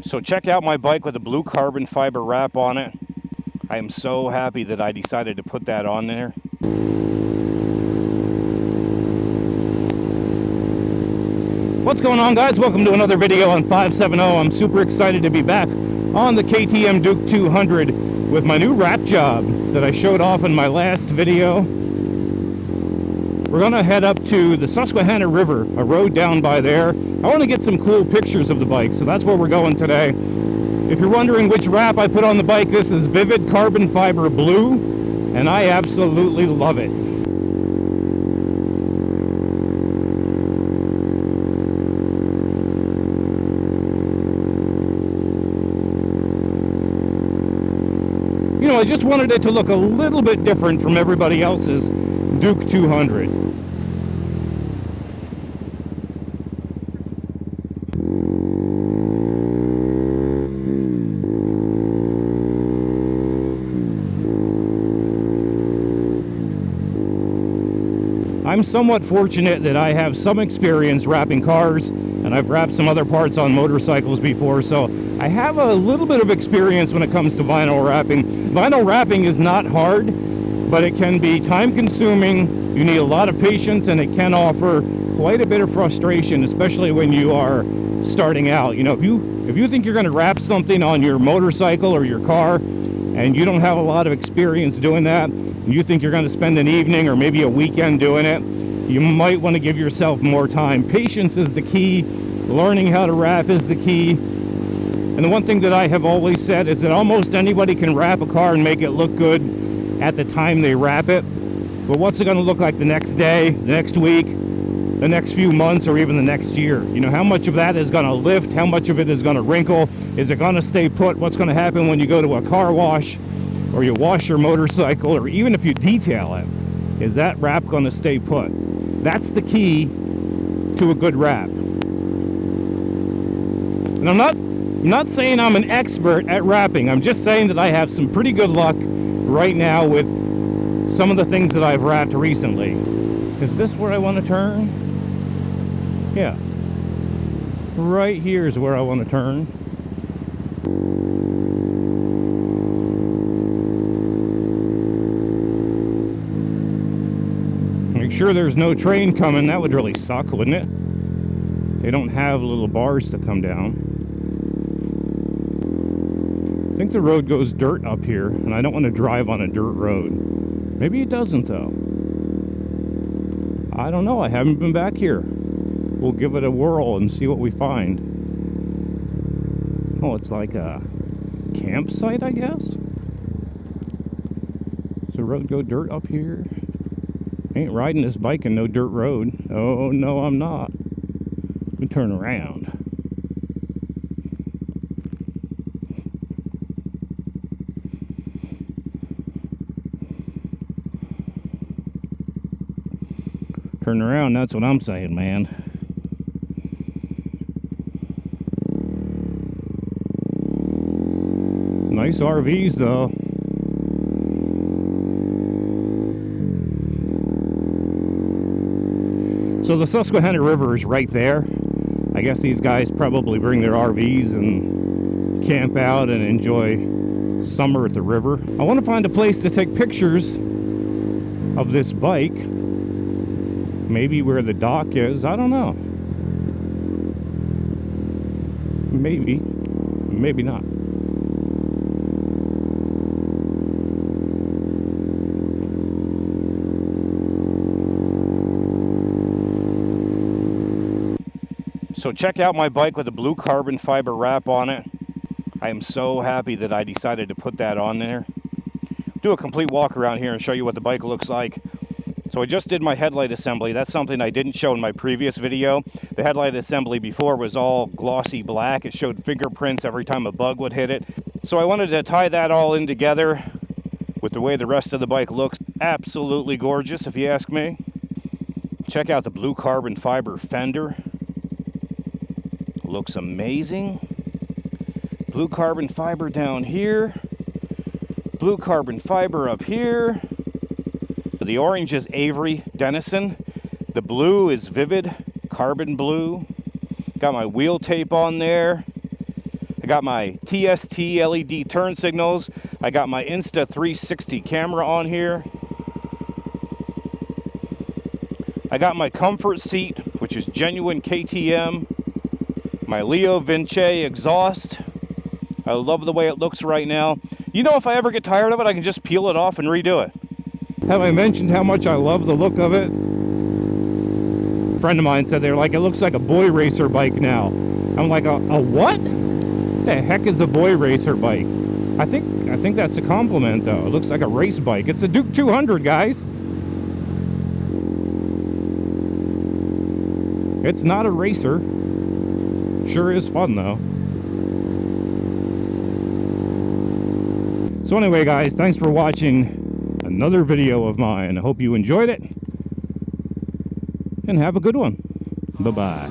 So check out my bike with a blue carbon fiber wrap on it. I am so happy that I decided to put that on there. What's going on, guys? Welcome to another video on 570. I'm super excited to be back on the KTM Duke 200 with my new wrap job that I showed off in my last video. We're gonna head up to the Susquehanna River, a road down by there. I want to get some cool pictures of the bike, so that's where we're going today. If you're wondering which wrap I put on the bike, this is Vivid Carbon Fiber Blue, and I absolutely love it. You know, I just wanted it to look a little bit different from everybody else's Duke 200. I'm somewhat fortunate that I have some experience wrapping cars, and I've wrapped some other parts on motorcycles before, so I have a little bit of experience when it comes to vinyl wrapping. Vinyl wrapping is not hard, but it can be time-consuming. You need a lot of patience, and it can offer quite a bit of frustration, especially when you are starting out. You know, if you think you're going to wrap something on your motorcycle or your car, and you don't have a lot of experience doing that, and you think you're going to spend an evening or maybe a weekend doing it, you might want to give yourself more time. Patience is the key. Learning how to wrap is the key. And the one thing that I have always said is that almost anybody can wrap a car and make it look good at the time they wrap it. But what's it going to look like the next day, the next week, the next few months, or even the next year? You know, how much of that is going to lift? How much of it is going to wrinkle? Is it going to stay put? What's going to happen when you go to a car wash, or you wash your motorcycle, or even if you detail it? Is that wrap going to stay put? That's the key to a good wrap. And I'm not saying I'm an expert at wrapping. I'm just saying that I have some pretty good luck right now with some of the things that I've wrapped recently. Is this where I want to turn? Yeah. Right here is where I want to turn. Make sure there's no train coming. That would really suck, wouldn't it? They don't have little bars to come down. I think the road goes dirt up here, and I don't want to drive on a dirt road. Maybe it doesn't, though. I don't know. I haven't been back here. We'll give it a whirl and see what we find. Oh, it's like a campsite, I guess? Does the road go dirt up here? Ain't riding this bike in no dirt road. Oh, no, I'm not. Let me turn around. Turn around, that's what I'm saying, man. Nice RVs, though. So the Susquehanna River is right there. I guess these guys probably bring their RVs and camp out and enjoy summer at the river. I want to find a place to take pictures of this bike. Maybe where the dock is. I don't know. Maybe. Maybe not. So check out my bike with a blue carbon fiber wrap on it. I am so happy that I decided to put that on there. Do a complete walk around here and show you what the bike looks like. So I just did my headlight assembly. That's something I didn't show in my previous video. The headlight assembly before was all glossy black. It showed fingerprints every time a bug would hit it. So I wanted to tie that all in together with the way the rest of the bike looks. Absolutely gorgeous, if you ask me. Check out the blue carbon fiber fender. Looks amazing. Blue carbon fiber down here. Blue carbon fiber up here. The orange is Avery Denison. The blue is Vivid Carbon Blue. Got my wheel tape on there. I got my TST LED turn signals. I got my Insta360 camera on here. I got my comfort seat, which is genuine KTM. My Leo Vinci exhaust. I love the way it looks right now. You know, if I ever get tired of it, I can just peel it off and redo it. Have I mentioned how much I love the look of it? A friend of mine said they're like, it looks like a boy racer bike now. I'm like, a what? The heck is a boy racer bike? I think that's a compliment though. It looks like a race bike. It's a Duke 200, guys. It's not a racer. Sure is fun though. So anyway, guys, thanks for watching another video of mine. I hope you enjoyed it. And have a good one. Bye-bye.